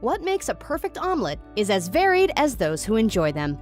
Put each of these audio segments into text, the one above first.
What makes a perfect omelet is as varied as those who enjoy them.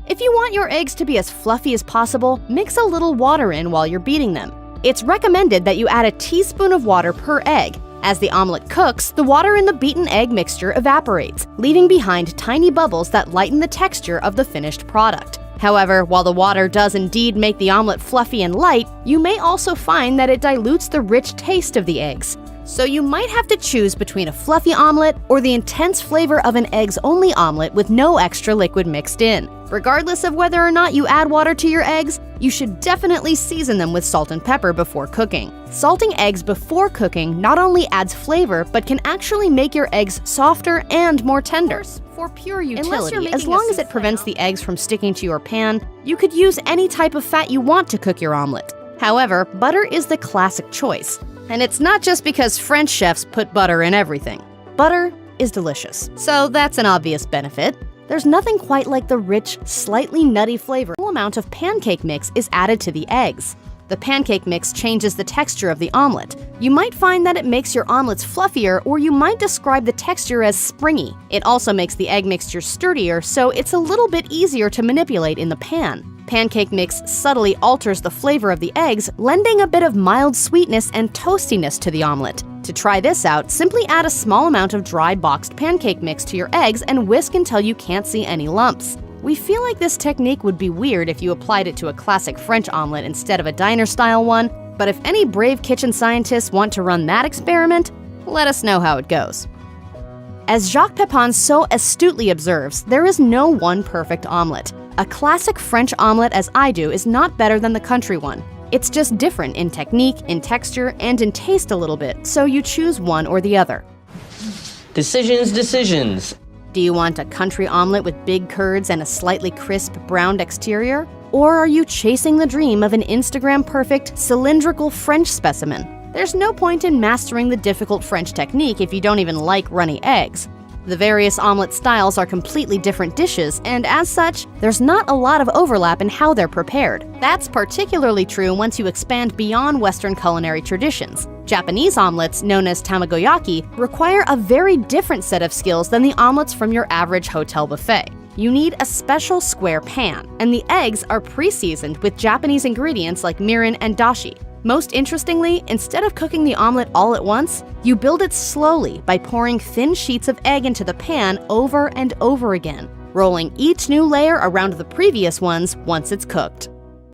If you want your eggs to be as fluffy as possible, mix a little water in while you're beating them. It's recommended that you add a teaspoon of water per egg. As the omelet cooks, the water in the beaten egg mixture evaporates, leaving behind tiny bubbles that lighten the texture of the finished product. However, while the water does indeed make the omelet fluffy and light, you may also find that it dilutes the rich taste of the eggs. So you might have to choose between a fluffy omelet or the intense flavor of an eggs-only omelet with no extra liquid mixed in. Regardless of whether or not you add water to your eggs, you should definitely season them with salt and pepper before cooking. Salting eggs before cooking not only adds flavor, but can actually make your eggs softer and more tender. For pure utility, as long as it prevents the eggs from sticking to your pan, you could use any type of fat you want to cook your omelet. However, butter is the classic choice. And it's not just because French chefs put butter in everything. Butter is delicious, so that's an obvious benefit. There's nothing quite like the rich, slightly nutty flavor. A small amount of pancake mix is added to the eggs. The pancake mix changes the texture of the omelet. You might find that it makes your omelets fluffier, or you might describe the texture as springy. It also makes the egg mixture sturdier, so it's a little bit easier to manipulate in the pan. Pancake mix subtly alters the flavor of the eggs, lending a bit of mild sweetness and toastiness to the omelet. To try this out, simply add a small amount of dry boxed pancake mix to your eggs and whisk until you can't see any lumps. We feel like this technique would be weird if you applied it to a classic French omelet instead of a diner-style one, but if any brave kitchen scientists want to run that experiment, let us know how it goes. As Jacques Pepin so astutely observes, there is no one perfect omelet. A classic French omelet as I do is not better than the country one. It's just different in technique, in texture, and in taste a little bit, so you choose one or the other. Decisions. Do you want a country omelet with big curds and a slightly crisp browned exterior? Or are you chasing the dream of an Instagram-perfect, cylindrical French specimen? There's no point in mastering the difficult French technique if you don't even like runny eggs. The various omelet styles are completely different dishes, and as such, there's not a lot of overlap in how they're prepared. That's particularly true once you expand beyond Western culinary traditions. Japanese omelets, known as tamagoyaki, require a very different set of skills than the omelets from your average hotel buffet. You need a special square pan, and the eggs are pre-seasoned with Japanese ingredients like mirin and dashi. Most interestingly, instead of cooking the omelet all at once, you build it slowly by pouring thin sheets of egg into the pan over and over again, rolling each new layer around the previous ones once it's cooked.